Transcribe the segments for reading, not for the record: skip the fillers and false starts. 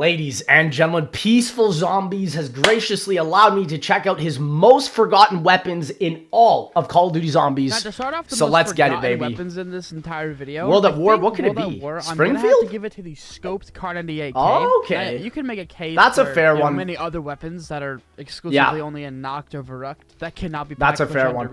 Ladies and gentlemen, Peaceful Zombies has graciously allowed me to check out his most forgotten weapons in all of Call of Duty Zombies. Now, to start off, So let's get it, baby. Weapons in this entire video. World at War, what could it be? I'm Springfield? gonna have to give it to the scoped Kar 98K. Okay. Now, you can make a case. That's a fair for one. Many other weapons that are exclusively only in Noct or Verrucht that cannot be. That's a fair one.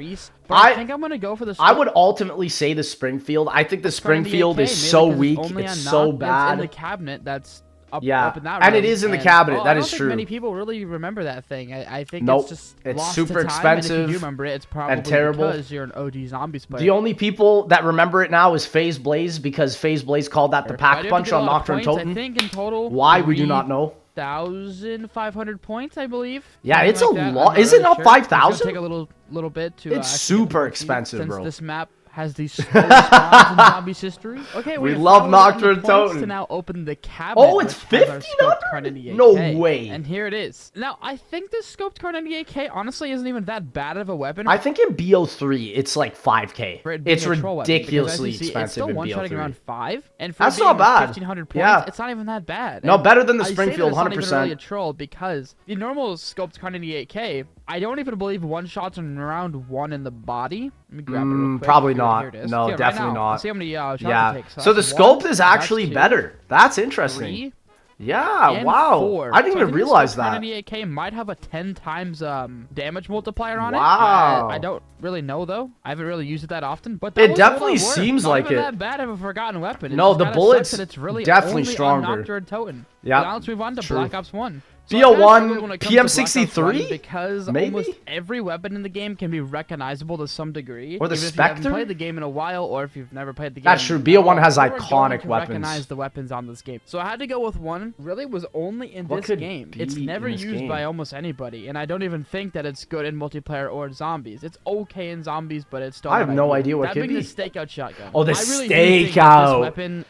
But I think I'm gonna go for the. I would ultimately say the Springfield. I think the Springfield is so weak. It's so bad. It's in the cabinet. That's. Up in that and room. it is in the cabinet. That is I don't true. think many people really remember that thing. I think Nope. it's just It's lost super to time, expensive and if you do remember it, it's probably and terrible. because you're an OG Zombies player. The only people that remember it now is FaZe Blaze because FaZe Blaze called that the pack punch on Nocturne Totem. I think in total. Why we do not know. 1,500 points, I believe. Yeah, it's a like lot. Is it not 5,000? Take a little bit to. It's super expensive, since bro. This map has the slowest spawns in Zombies history. Okay, we love Nocturne Totem. To now open the cabinet. Oh, it's 1,500? No way. And here it is. Now, I think this scoped Kar 98K honestly isn't even that bad of a weapon. I think in BO3 it's like 5K. It's ridiculously expensive. It's still in one-shotting BO3. around 5, and for that's not bad. 1,500 points, yeah. It's not even that bad. No, and better than the I Springfield, 100%. It's not even really a troll because the normal scoped Kar 98K, I don't even believe one shots in round 1 in the body. Let me grab it real quick. Probably Here not. it is. No, yeah, definitely not. See how many shots yeah. it takes. So the scope is actually better. That's interesting. 3, yeah, wow. 4. I didn't even realize that. Kar 98K might have a 10 times damage multiplier on it. Wow. I don't really know though. I haven't really used it that often, but it definitely seems not like even it. that bad of a forgotten weapon. No, the bullets it's really definitely only stronger. On Nocturne Totem. Yeah. Now let's move on to Black Ops 1. So BO1, PM63? Because Maybe? almost every weapon in the game can be recognizable to some degree. Or the even Spectre? If you haven't played the game in a while, or if you've never played the game. That's true. BO1 has iconic weapons. Recognize the weapons on this game. So I had to go with one. Really, was only in this game. It's never used by almost anybody, and I don't even think that it's good in multiplayer or zombies. It's okay in zombies, but it's still. I have no idea what could be. The stakeout shotgun. Oh, the really stakeout. Weapon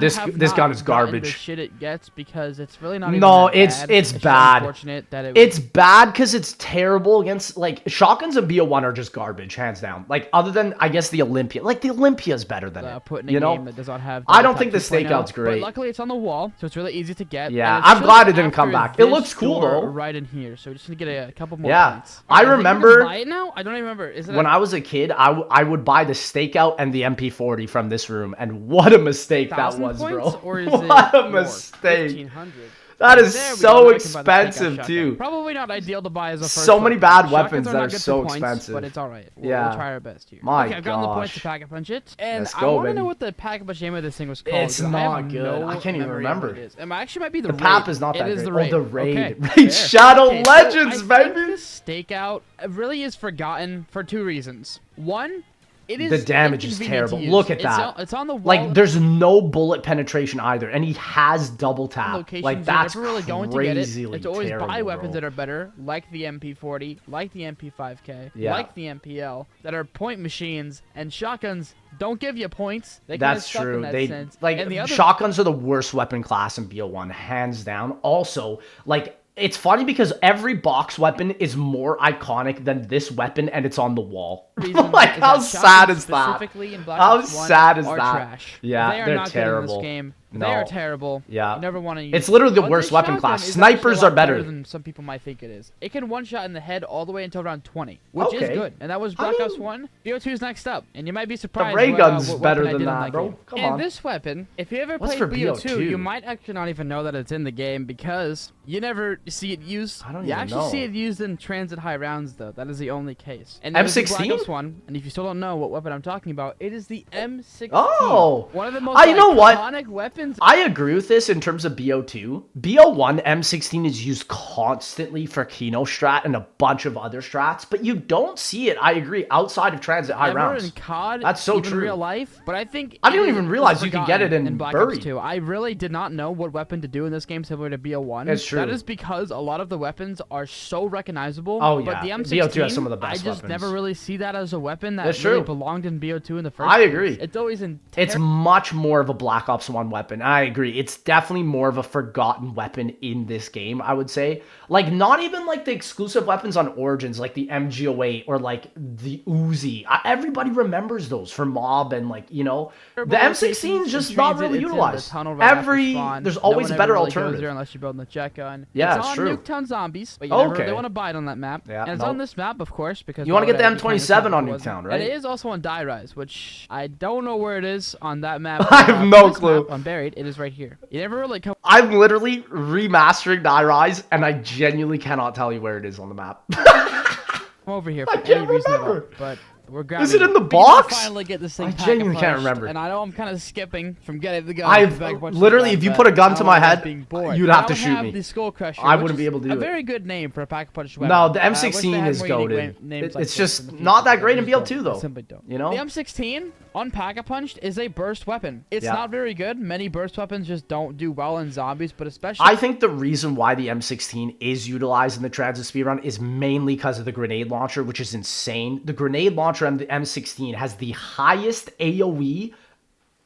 this gun is garbage. The shit it gets because it's really not. No, even it's bad. Unfortunate that it's bad because it's terrible against like shotguns and BO1 are just garbage, hands down. Like other than I guess the Olympia, like the Olympia is better than it. Put in a game that does not have. I don't think the stakeout's great. But luckily, it's on the wall, so it's really easy to get. Yeah, I'm glad it didn't come back. It looks cool though. Right in here, so we just need to get a couple more. Points. I remember. Buy it now? I don't even remember. Is it when I was a kid, I would buy the stakeout and the MP40 from this room, and what a mistake that was, bro! Or is what a mistake! 1,500. That is so expensive too. Probably not ideal to buy as a first. So many bad weapons that are so expensive. But it's all right. We'll try our best here. My I've gotten the points to pack a punch it, and I want to know what the pack a punch name of this thing was called. It's not good. I can't even remember. It actually might be the PAP is not that great. Raid. Oh, the Raid. Raid Shadow Legends, baby. This stakeout really is forgotten for 2 reasons. One. The damage is terrible. Look at that. It's on the wall. Like, there's no bullet penetration either, and he has double tap. Like, that's really going crazily to get it. It's always terrible, buy weapons that are better, like the MP40, like the MP5K, like the MPL, that are point machines, and shotguns don't give you points. That's true. Sense. Like, and the shotguns are the worst weapon class in BO1, hands down. Also, like, it's funny because every box weapon is more iconic than this weapon, and it's on the wall. Like, how sad is that? How sad is that? Trash. Yeah, they're not terrible. Good in this game. They are terrible. Yeah. You never want to use It's literally the worst weapon class. Snipers are better than some people might think it is. It can one-shot in the head all the way until round 20, which is good. And that was Black Ops 1. BO2 is next up, and you might be surprised. The ray gun's better than that, bro. Come on. And this weapon, if you ever played BO2, you might actually not even know that it's in the game because you never see it used. I don't even You know. actually see it used in transit high rounds, though. That is the only case. And M16? Black Ops 1, and if you still don't know what weapon I'm talking about, it is the M16. Oh! One of the most iconic weapons. I agree with this in terms of BO2. BO1 M16 is used constantly for Kino strat and a bunch of other strats, but you don't see it, I agree, outside of transit high rounds. In COD, that's so even true. Real life, but I think I didn't even realize you could get it in Black Buried. Ops 2. I really did not know what weapon to do in this game similar to BO1. It's true. That is because a lot of the weapons are so recognizable. Oh yeah, but the M16, BO2 has some of the best weapons. I just never really see that as a weapon that That's really true. belonged in BO2 in the first I place. agree. It's always in. It's much more of a Black Ops 1 weapon. weapon. I agree. It's definitely more of a forgotten weapon in this game, I would say. Like, not even like the exclusive weapons on Origins, like the MG08 or like the Uzi. Everybody remembers those for Mob and like, you know, the M16 is just not really utilized. There's always a better alternative. Unless you're building a jet gun. Yeah, it's on true. Nuketown Zombies, but you never really want to buy it on that map. Yeah, and it's on this map, of course, because you want to get the M27 on Nuketown, right? And it is also on Die Rise, which I don't know where it is on that map. I have no clue. I'm buried. It is right here. You never really come. I'm literally remastering Die Rise, and I genuinely cannot tell you where it is on the map. Come over here for any reason at all, but we're grabbing. Is it in the box? Finally get this thing. I genuinely can't remember. And I know I'm kind of skipping from getting the gun. Literally, if you put a gun to my head, you'd have to shoot me. The Skull Crusher, I wouldn't be able to do it. A very good name for a pack-a-punch weapon. No, the M16 is goated. It's just not that great in BO2 though. Simply don't. You know, the M16 on pack-a-punched is a burst weapon. It's not very good. Many burst weapons just don't do well in zombies, but especially. I think the reason why the M16 is utilized in the transit speedrun is mainly because of the grenade launcher, which is insane. The grenade launcher and the M16 has the highest AoE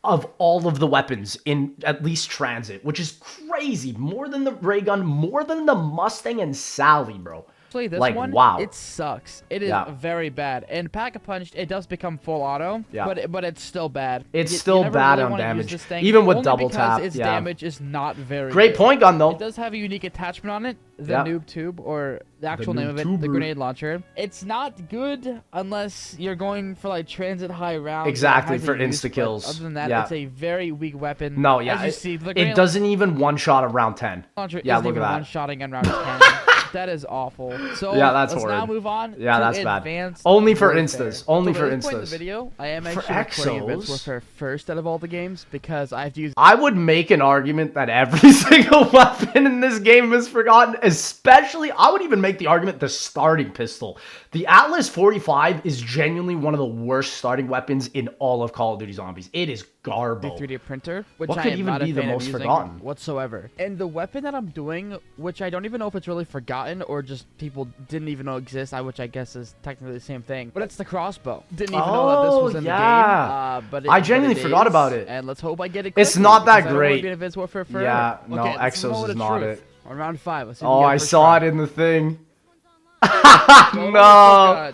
of all of the weapons in at least transit, which is crazy. More than the ray gun, more than the Mustang and Sally, bro. This like, one, wow. It sucks. It is very bad. And Pack-a-Punched, it does become full auto, but it's still bad. It's still bad on damage, even with double tap. Its damage is not very great good. Point gun, though. It does have a unique attachment on it, the noob tube, or the actual name of it, the grenade launcher. It's not good unless you're going for like transit high rounds. Exactly, for insta-kills. Other than that, it's a very weak weapon. No, yeah, as you see, it doesn't even one-shot around 10. Yeah, look at that. One-shotting in round 10. That is awful. So that's let's horrid. Now move on. Yeah, that's bad. Only for instas. Only for instas. In the video, I am actually recording Advanced Warfare first out of all the games because I have to use. I would make an argument that every single weapon in this game is forgotten. Especially, I would even make the argument the starting pistol. The Atlas 45 is genuinely one of the worst starting weapons in all of Call of Duty Zombies. It is garbage. The 3D printer, which what I could am even not be the most forgotten whatsoever. And the weapon that I'm doing, which I don't even know if it's really forgotten or just people didn't even know exists, which I guess is technically the same thing. But it's the crossbow. Didn't even know that this was in the game. But I genuinely forgot about it. And let's hope I get it. It's not that great. Yeah, no, Exos is not it. On round 5. Let's see I saw it in the thing. No.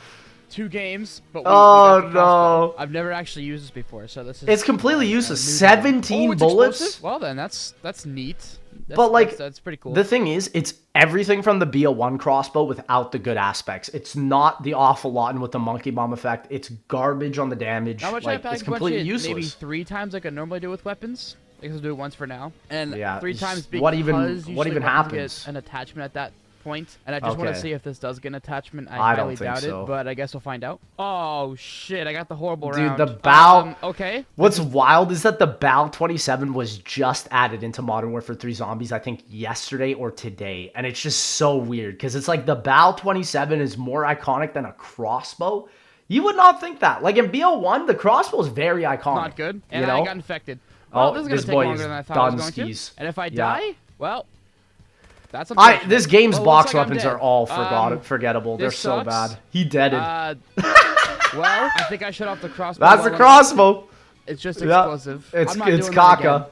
2 games, but no. I've never actually used this before, so this is. It's completely useless. 17 bullets. Explosive? Well then, that's neat. But like, that's pretty cool. The thing is, it's everything from the BO1 crossbow without the good aspects. It's not the awful lot and with the monkey bomb effect. It's garbage on the damage. How much like, it's completely useless. Maybe 3 times like I normally do with weapons. I guess I'll do it once for now, and 3 times because what even happens? Get an attachment at that point, and I just want to see if this does get an attachment. I highly doubt it, but I guess we'll find out. Oh shit! I got the horrible round. Dude, the BAL. Okay. What's wild is that the BAL 27 was just added into Modern Warfare 3 Zombies, I think yesterday or today, and it's just so weird because it's like the BAL 27 is more iconic than a crossbow. You would not think that. Like in BO1, the crossbow is very iconic. Not good. And I got infected. Well, this is gonna take longer than I thought it was going to. And if I die, well. That's this game's box weapons are all forgettable. They're so bad. He deaded. Well, I think I shut off the crossbow. That's the crossbow. It's just explosive. It's caca.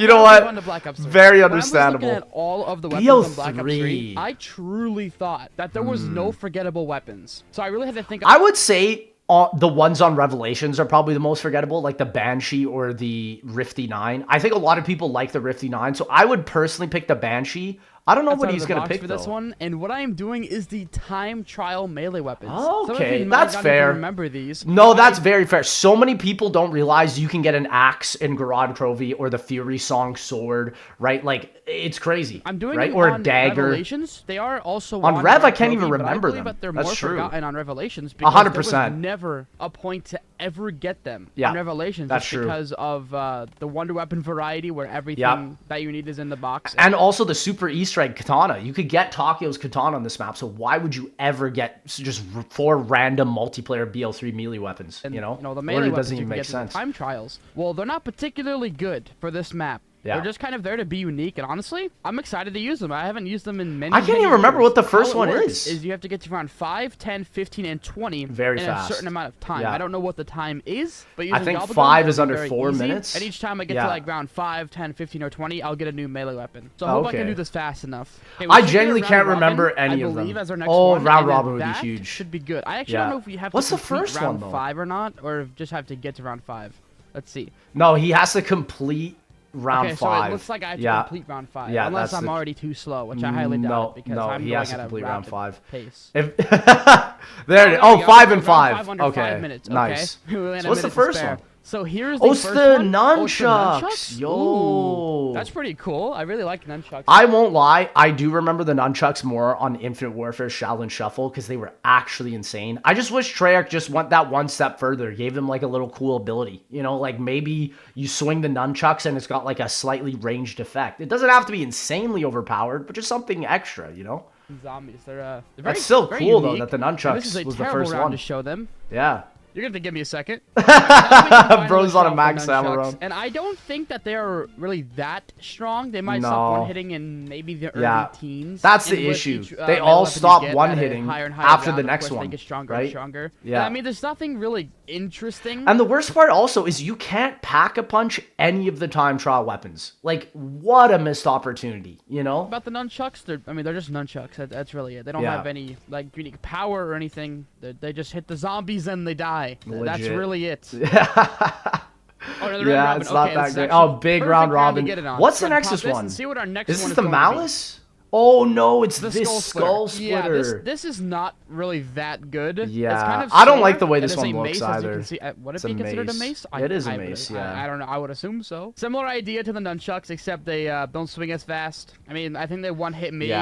You know what? Very understandable. When I was looking at all of the weapons on Black Ops 3, I truly thought that there was no forgettable weapons. So I really had to think. I would say the ones on Revelations are probably the most forgettable, like the Banshee or the Rifty 9. I think a lot of people like the Rifty 9, so I would personally pick the Banshee. I don't know what he's going to pick for this one, and what I am doing is the time trial melee weapons. Okay, that's fair. Remember these? No, that's very fair. So many people don't realize you can get an axe in Garad Trophy or the Fury Song sword, right? Like, it's crazy. I'm doing right? it or on a dagger. Revelations. They are also on Rev. I can't even remember them. But they're that's more true. Forgotten on Revelations because 100%. There was never a point to ever get them on Revelations. That's true. Because of the Wonder Weapon variety, where everything that you need is in the box, and also the super Easter egg katana. You could get Takio's katana on this map, so why would you ever get just 4 random multiplayer BO3 melee weapons? And, you know the melee weapons doesn't even make sense. Time trials. Well, they're not particularly good for this map. They're just kind of there to be unique, and honestly, I'm excited to use them. I haven't used them in many I can't even remember what the first one is you have to get to round 5, 10, 15, and 20 in a certain amount of time. I don't know what the time is, but I think 5 is under 4 minutes. And each time I get to like round 5, 10, 15, or 20, I'll get a new melee weapon. So I hope I can do this fast enough. Okay, I genuinely can't remember any of them. Round robin would be huge. Should be good. I actually don't know if you have What's to the first round one, 5 or not, or just have to get to round 5. Let's see. No, he has to complete round 5. So it looks like I have to complete round 5, unless I'm already too slow, which I highly doubt because I'm he going has to at complete a round rapid 5. pace. There it is. Oh, 5 and 5. Okay, 5 minutes. nice. Okay. So what's the first one? So here's the first one. Nunchucks. Yo. Ooh, that's pretty cool. I really like nunchucks. I won't lie. I do remember the nunchucks more on Infinite Warfare Shaolin Shuffle because they were actually insane. I just wish Treyarch just went that one step further, gave them like a little cool ability. You know, like maybe you swing the nunchucks and it's got like a slightly ranged effect. It doesn't have to be insanely overpowered, but just something extra, you know? Zombies. They're very, That's still very cool, unique. though, that the nunchucks this is was the first round one. to show them. Yeah. You're going to give me a second. Bro's on a max ammo run. And I don't think that they're really that strong. They might stop one-hitting in maybe the early teens. That's the issue. They all stop one-hitting after the next one. They get stronger right? and stronger. Yeah. I mean, there's nothing really interesting. And the worst part also is you can't pack-a-punch any of the time trial weapons. Like, what a missed opportunity, you know? About the nunchucks, they're just nunchucks. That's really it. They don't have any like unique power or anything. They just hit the zombies and they die. Legit. That's really it. Yeah, it's not that great. Oh, big round robin. What's the next one? See what our next this one is the Malice? Oh no, it's the this skull splitter. Yeah, this is not really that good. Yeah, it's kind of I don't like the way this one looks mace, either. Would it be considered a mace? It is a mace, yeah. I don't know. I would assume so. Similar idea to the nunchucks, except they don't swing as fast. I mean, I think they one hit maybe.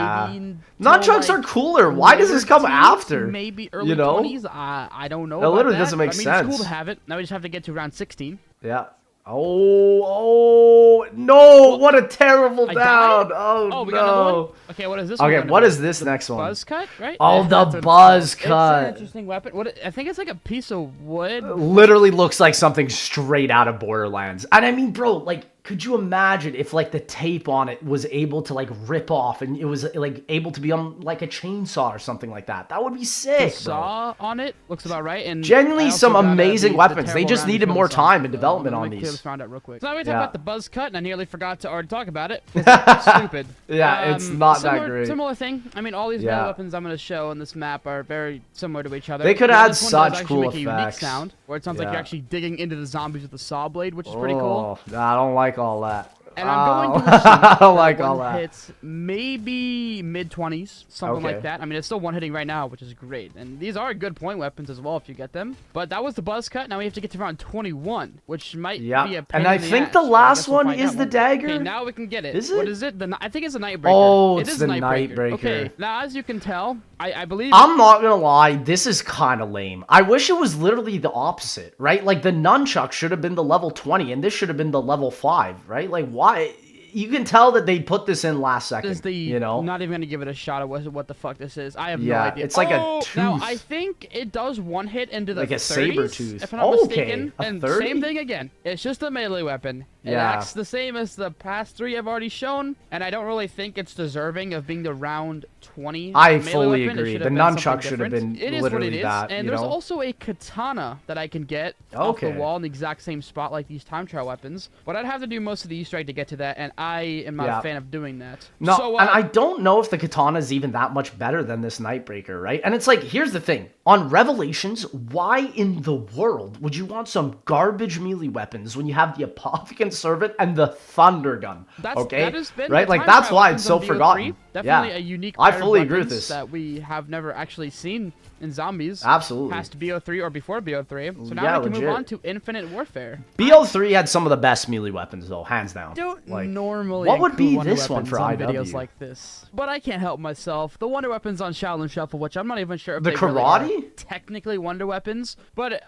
Nunchucks are cooler. Why does this come after? Maybe early 20s. I don't know. It literally doesn't make sense. It's cool to have it. Now we just have to get to round 16. Yeah. Oh no! What a terrible down! Oh we no! got another one? Okay, what is this? Okay, what is this next one? Buzz cut, right? Oh, the buzz cut. It's an interesting weapon. I think it's like a piece of wood. Literally looks like something straight out of Borderlands. And I mean, bro, like, could you imagine if like the tape on it was able to like rip off and it was like able to be on like a chainsaw or something like that? That would be sick. The saw on it looks about right. And genuinely some amazing weapons. They just needed more time and development on these. Found out real quick. So now we talk about the buzz cut, and I nearly forgot to already talk about it. It's stupid. Yeah, it's not that great. Similar thing. I mean, all these melee weapons I'm going to show in this map are very similar to each other. They could add such cool effects. Make a unique sound, where it sounds like you're actually digging into the zombies with a saw blade, which is pretty cool. I don't like all that. And I'm going to I don't like all that. Hits maybe mid-20s, something like that. I mean, it's still one-hitting right now, which is great. And these are good point weapons as well if you get them. But that was the buzz cut. Now we have to get to round 21, which might be a pain and I think the last one is the dagger. Okay, now we can get it. Is it? What is it? I think it's a Nightbreaker. Oh, it's the Nightbreaker. Okay, now as you can tell, I believe... I'm not gonna lie, this is kind of lame. I wish it was literally the opposite, right? Like, the nunchuck should have been the level 20, and this should have been the level 5, right? Like, why... You can tell that they put this in last second, you know? I'm not even going to give it a shot at what the fuck this is. I have no idea. It's like a tooth. Now, I think it does one hit into the like a 30s, saber tooth. if I'm not mistaken. A and 30? same thing again. It's just a melee weapon. It acts the same as the past 3 I've already shown, and I don't really think it's deserving of being the round 20 I fully agree. The nunchuck should have been literally what it is. That, and there's also a katana that I can get off the wall in the exact same spot like these time trial weapons, but I'd have to do most of the Easter egg to get to that, and I am not a fan of doing that. No, so, and I don't know if the katana is even that much better than this Nightbreaker, right? And it's like, here's the thing. On Revelations, why in the world would you want some garbage melee weapons when you have the Apothecant Servant and the Thunder Gun? That has been right? Like, that's why it's so forgotten. Definitely a unique I fully agree with this. That we have never actually seen in zombies. Absolutely. Past BO3 or before BO3. So now we can move on to Infinite Warfare. BO3 had some of the best melee weapons, though, hands down. Don't normally what would be this one for IW? Videos like this, but I can't help myself. The wonder weapons on Shaolin Shuffle, which I'm not even sure if the they karate really are technically wonder weapons, but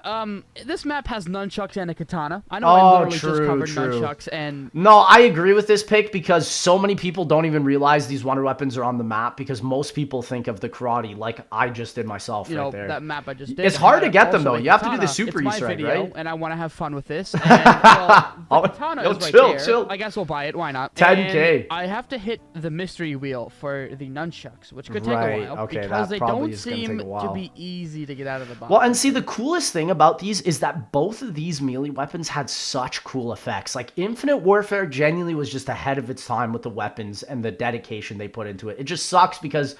this map has nunchucks and a katana. I know I literally just covered nunchucks and. No, I agree with this pick because so many people don't even realize these wonder weapons weapons are on the map because most people think of the karate like I just did myself right there. That map I just did. It's hard to get them though. You have to do the super Easter egg, right? And I want to have fun with this. And, well, the katana is right there. Chill. I guess we'll buy it. Why not? 10K. And I have to hit the mystery wheel for the nunchucks, which could take a while because they don't seem to be easy to get out of the box. Well, and see, the coolest thing about these is that both of these melee weapons had such cool effects. Like Infinite Warfare genuinely was just ahead of its time with the weapons and the dedication they put into it. It just sucks because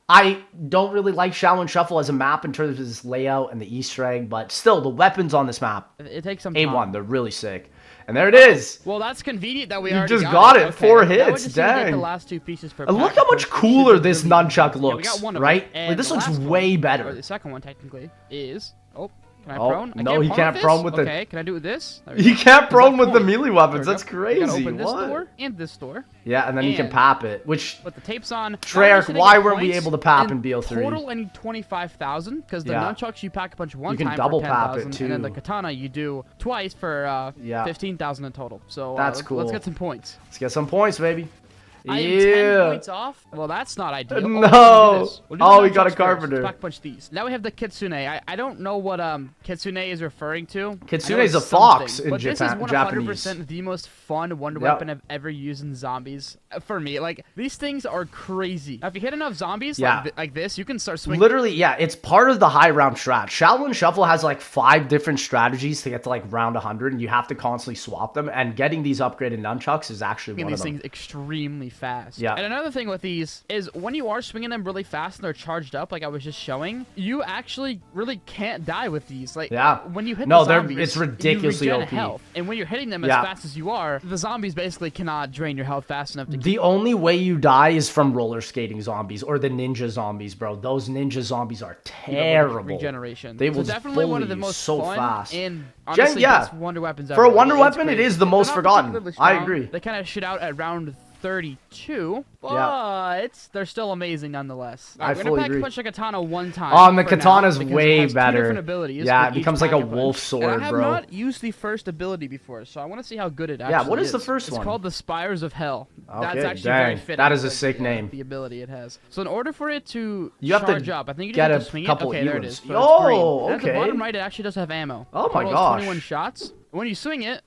I don't really like Shaolin Shuffle as a map in terms of its layout and the Easter egg, but still, the weapons on this map, it takes some time. A1, they're really sick. And there it is. Well, that's convenient that we already got it. Okay. 4 hits, dang. dang. The last 2 pieces per and look how much cooler this nunchuck looks, right? Like, this looks way better. Or the second one, technically, is... Oh, can I prone? No, he can't prone with the... Okay, can I do it with this? He can't prone with the melee weapons. That's crazy. Gotta open this door and this door. Yeah, and then you can pop it, which... But the tape's on. Treyarch, why weren't we able to pop in BO3? Total, I need 25,000, because the nunchucks you pack a bunch one time for 10,000. You can double pop it, too. And then the katana you do twice for 15,000 in total. So that's cool. Let's get some points. Let's get some points, baby. I am 10 points off. Well, that's not ideal. No. We got a carpenter. Let's pack a bunch of these. Now we have the kitsune. I don't know what kitsune is referring to. Kitsune is a fox in Japanese. But this is 100% Japanese. the most fun wonder weapon I've ever used in zombies. For me, like, these things are crazy. Now, if you hit enough zombies like this, you can start swinging. Literally, yeah, it's part of the high round strat. Shaolin Shuffle has like 5 different strategies to get to like round 100, and you have to constantly swap them. And getting these upgraded nunchucks is actually one of them. These things extremely fast. Yeah. And another thing with these is when you are swinging them really fast and they're charged up, like I was just showing, you actually really can't die with these. Like, when you hit the zombies, it's ridiculously you regen OP. health. And when you're hitting them as fast as you are, the zombies basically cannot drain your health fast enough to The only way you die is from roller skating zombies or the ninja zombies, bro. Those ninja zombies are terrible. Regeneration. They will definitely one of the most fun and honestly best wonder weapons ever. For a wonder weapon, it is the most forgotten. I agree. They kind of shit out at round 32, but they're still amazing nonetheless. I we're fully gonna agree. Punch the katana one time. The katana's way better. Different abilities. Yeah, it becomes like a wolf sword, bro. And I have not used the first ability before, so I want to see how good it actually is. Yeah, what is the first one? It's called the Spires of Hell. Okay, that's actually very fitting. That is a sick name. The ability it has. So in order for it to charge up, I think you get have to swing it. Okay, there it is. So okay. At the bottom right, it actually does have ammo. Oh my gosh. 21 shots. When you swing it,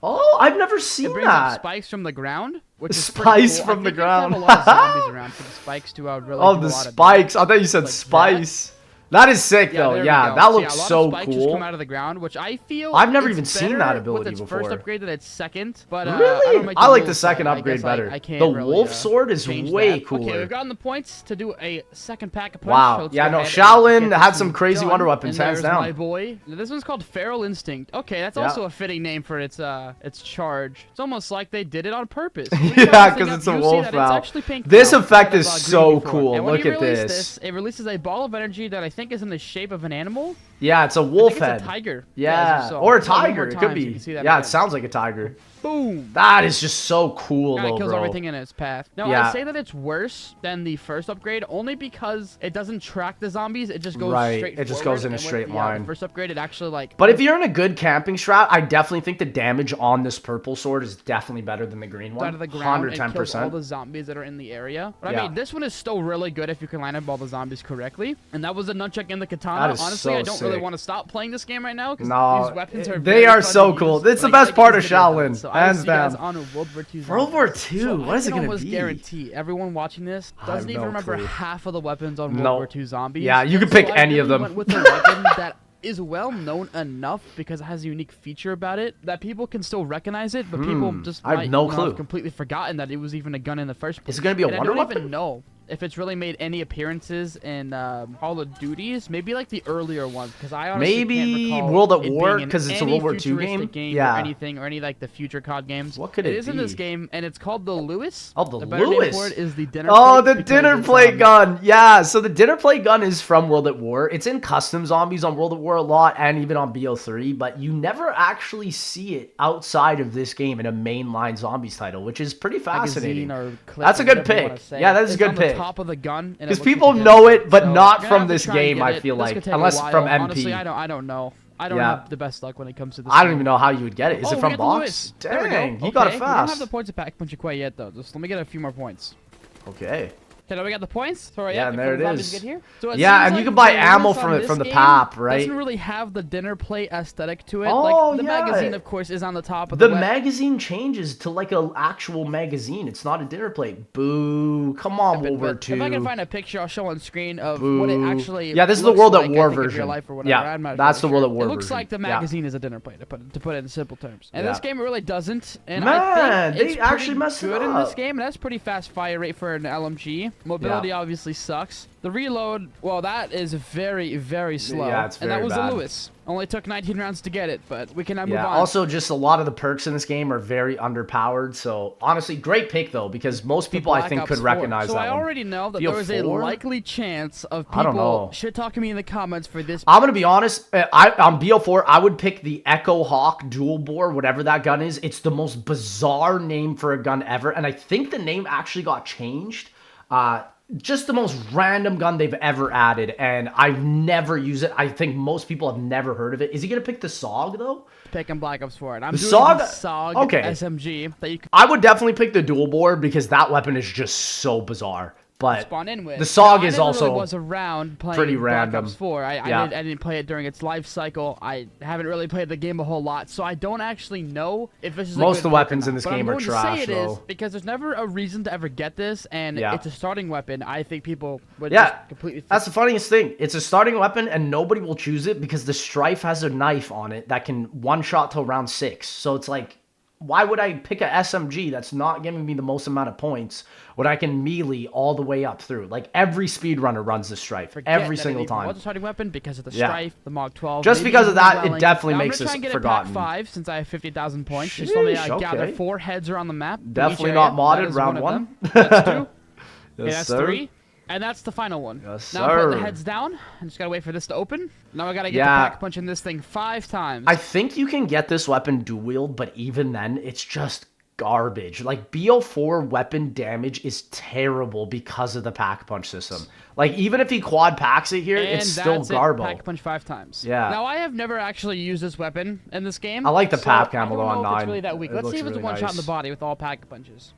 I've never seen it brings up spikes from the ground, which is spikes cool. from the ground. Have a lot of zombies around for the spikes to really the spikes. I thought you said spice. That is sick, though. Yeah, that looks so spikes cool. Just come out of the ground, which I feel I've never even seen that ability with its before. First upgrade than its second, but really, I like the second upgrade better. The wolf sword is way cooler. Okay, we've gotten the points to do a second pack of punch. Wow. Yeah, no, Shaolin had some crazy wonder weapons, hands down. My boy. This one's called Feral Instinct. Okay, that's also a fitting name for its charge. It's almost like they did it on purpose. Yeah, because it's a wolf now. This effect is so cool. Look at this. It releases a ball of energy that I think is in the shape of an animal. Yeah, it's a wolf head. It's a tiger. Yeah, or a tiger. It could be. Yeah, it sounds like a tiger. Boom. That is just so cool, though, it kills bro. everything in its path. Now, I say that it's worse than the first upgrade only because it doesn't track the zombies. It just goes straight forward. It just goes in a straight line. The first upgrade, it actually, like... But if you're in a good camping strat, I definitely think the damage on this purple sword is definitely better than the green one. Out of the ground 110%. and kills all the zombies that are in the area. But I mean, this one is still really good if you can line up all the zombies correctly. And that was a nunchuck and the katana. Honestly, I don't really want to stop playing this game right now because these weapons are they are so cool. It's the best part of Shaolin, hands down. On World War II. World War II? What is it going to be? I guarantee everyone watching this doesn't even remember half of the weapons on World War II zombies. Yeah, you can pick any of them. Went with a weapon that is well known enough because it has a unique feature about it that people can still recognize it, but people just might have completely forgotten that it was even a gun in the first place. Is it going to be a wonder weapon? I don't even know if it's really made any appearances in Call of Duties, maybe like the earlier ones, because I honestly can't recall World at War, because it's a World War II game. Yeah, or anything, or any like the future COD games. What could it be? It is in this game, and it's called the Lewis. Oh, the name Lewis. for it is the dinner. Oh, the dinner plate gun. Yeah, so the dinner plate gun is from World at War. It's in custom zombies on World at War a lot, and even on BO3, but you never actually see it outside of this game in a mainline zombies title, which is pretty fascinating. That's a good pick. Yeah, that is a good pick. Top of the gun. Because people know it, but not from this game, I feel like. Unless from MP. Honestly, I don't know. I don't have the best luck when it comes to this. I don't even know how you would get it. Is it from box? Dang, he got it fast. We don't have the points of pack punching quite yet, though. Just let me get a few more points. Okay. Okay, now we got the points. Sorry, yeah, and there it is. Get here. So yeah, and you can buy ammo from the pap, right? Doesn't really have the dinner plate aesthetic to it. Oh, like, the magazine, of course, is on the top of the magazine changes to like an actual magazine. It's not a dinner plate. Boo! Come on, World War II. If I can find a picture, I'll show on screen of what it actually. Yeah, this is the World at War version. Yeah, that's the World at War version. It looks like the magazine is a dinner plate, to put it in simple terms. And this game, it really doesn't. And man, I think they actually messed it up. Good in this game, and that's pretty fast fire rate for an LMG. Mobility obviously sucks. The reload, well, that is very, very slow. Yeah, it's very bad. And that was a Lewis. Only took 19 rounds to get it, but we can now move on. Also, just a lot of the perks in this game are very underpowered. So, honestly, great pick, though, because most people, I think, could recognize that one. So, I already know that there was a likely chance of people I don't know. shit-talking me in the comments for this. I'm going to be honest. On BO4, I would pick the Echo Hawk dual bore, whatever that gun is. It's the most bizarre name for a gun ever, and I think the name actually got changed. Just the most random gun they've ever added, and I've never used it. I think most people have never heard of it. Is he gonna pick the SOG though? Picking Black Ops 4. I'm the doing SOG, the SOG SMG that you. I would definitely pick the dual bore because that weapon is just so bizarre. But spawn in with. The SOG is also really was around playing pretty Black random. Ops 4. I didn't play it during its life cycle. I haven't really played the game a whole lot, so I don't actually know if this is most of the weapons in this game are trash. I'm going to say it is because there's never a reason to ever get this, and it's a starting weapon. I think people would just completely. That's the funniest thing. It's a starting weapon, and nobody will choose it because the Strife has a knife on it that can one-shot till round 6. So it's like, why would I pick a SMG that's not giving me the most amount of points when I can melee all the way up through? Like, every speedrunner runs the Strife every single time. What's a starting weapon? Because of the Strife, the Mach 12. Just because of that, it definitely makes us forgotten. I'm going to try and get a pack 5 since I have 50,000 points. Sheesh, just let me gather 4 heads around the map. Definitely not modded, round 1. That's 2. That's 3. And that's the final one. Yes, now I'm putting the heads down. I just gotta wait for this to open. Now I gotta get the pack punching this thing 5 times. I think you can get this weapon dual wield, but even then, it's just garbage. Like, BO4 weapon damage is terrible because of the pack punch system. Like, even if he quad packs it here, it's still garbo. Pack punch 5 times. Yeah. Now I have never actually used this weapon in this game. I like the pap camo though on 9. It's really that weak. Let's see if it's one shot in the body with all pack punches.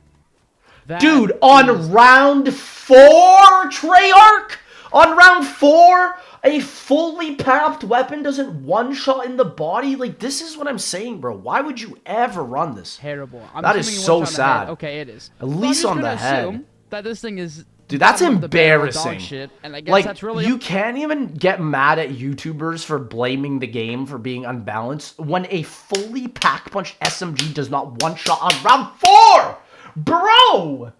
Dude, on round 4, Treyarch? On round 4, a fully papped weapon doesn't one-shot in the body? Like, this is what I'm saying, bro. Why would you ever run this? Terrible. That is so sad. Okay, it is. At least on the head. Assume that this thing is... Dude, that's embarrassing. Shit, and I guess like, that's really you can't even get mad at YouTubers for blaming the game for being unbalanced when a fully pack-punched SMG does not one-shot on round 4! Bro!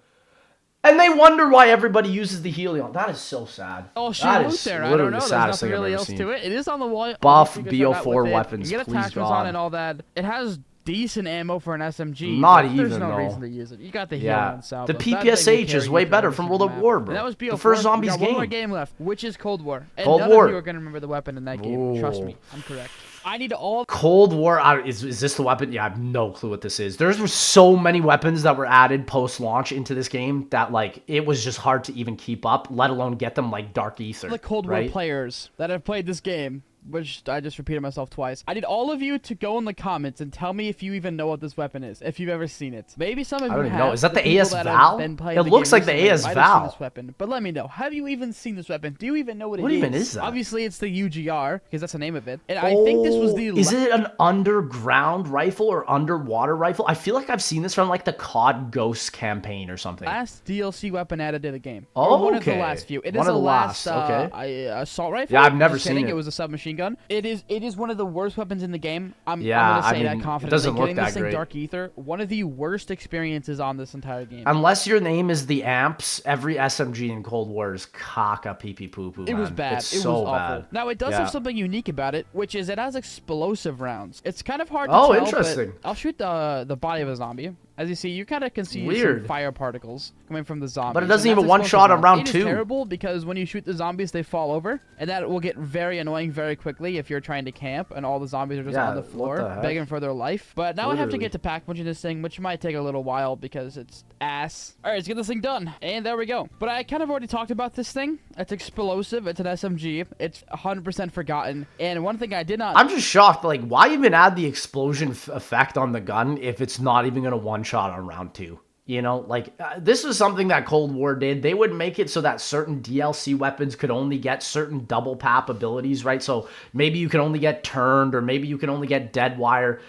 And they wonder why everybody uses the Helion. That is so sad. Oh, shoot, that is there. literally I don't know. The There's saddest nothing thing really I've else ever to it. It is on the wall. Buff BO4 weapons, you get please attachments on and all that. It has decent ammo for an SMG. Not even, There's no reason to use it. You got the Helion salvo. The PPSH is way better from World at War, bro. And that was BO4. The first Zombies game. game. One more game left, which is Cold War. And Cold none War. of you are going to remember the weapon in that game. Trust me. I'm correct. I need all... Cold War, is this the weapon? Yeah, I have no clue what this is. There's so many weapons that were added post-launch into this game that, like, it was just hard to even keep up, let alone get them, like, Dark Ether. The Cold War players that have played this game, which I just repeated myself twice. I need all of you to go in the comments and tell me if you even know what this weapon is, if you've ever seen it. Maybe some of you have. I don't know. Is that the AS Val? It looks like the AS Val. This weapon, but let me know. Have you even seen this weapon? Do you even know what it is? What even is that? Obviously, it's the UGR, because that's the name of it. And I think this was the... Is it an underground rifle or underwater rifle? I feel like I've seen this from, like, the COD Ghost campaign or something. Last DLC weapon added to the game. Oh, one of the last few. It is the last assault rifle. Yeah, I've never seen it. It was a submachine gun. It is one of the worst weapons in the game. I'm going to say that confidently. It doesn't look that great. great. Dark Ether, one of the worst experiences on this entire game. Unless your name is the Amps, every SMG in Cold War is caca pee pee poo poo. It was bad. It's so was awful. bad. Now it does have something unique about it, which is it has explosive rounds. It's kind of hard to tell. Oh, interesting. I'll shoot the body of a zombie. As you see, you kind of can see some fire particles coming from the zombies. But it doesn't even one-shot on round 2. It is terrible because when you shoot the zombies, they fall over. And that will get very annoying very quickly if you're trying to camp and all the zombies are just on the floor begging for their life. But now I have to get to pack punching this thing, which might take a little while because it's ass. All right, let's get this thing done. And there we go. But I kind of already talked about this thing. It's explosive. It's an SMG. It's 100% forgotten. And one thing I did not... I'm just shocked. Like, why even add the explosion effect on the gun if it's not even going to one-shot on round 2? You know, like, this was something that Cold War did. They would make it so that certain DLC weapons could only get certain double pap abilities, right? So maybe you can only get turned, or maybe you can only get dead wire.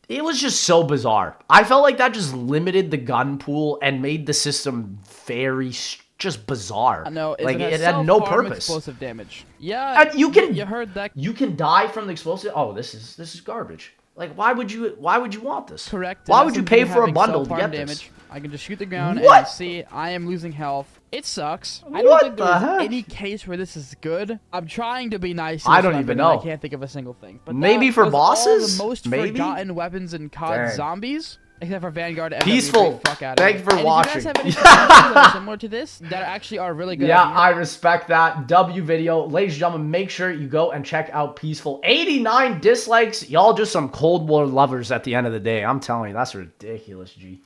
It was just so bizarre. I felt like that just limited the gun pool and made the system very just bizarre. No, like it had no purpose. Explosive damage. Yeah, and you heard that. You can die from the explosive. Oh, this is garbage. Like, why would you want this? Correct. Why would you pay for a bundle to get damage. this? I can just shoot the ground and see I am losing health. It sucks. I don't think there's any case where this is good. I'm trying to be nice. I don't even know. I can't think of a single thing. But maybe for bosses? All the most forgotten weapons in COD zombies. Except for Vanguard and Peaceful. Thanks for watching. If you guys have any that are similar to this that actually are really good. Yeah, I respect that. W video. Ladies and gentlemen, make sure you go and check out Peaceful. 89 dislikes. Y'all just some Cold War lovers at the end of the day. I'm telling you, that's ridiculous, G.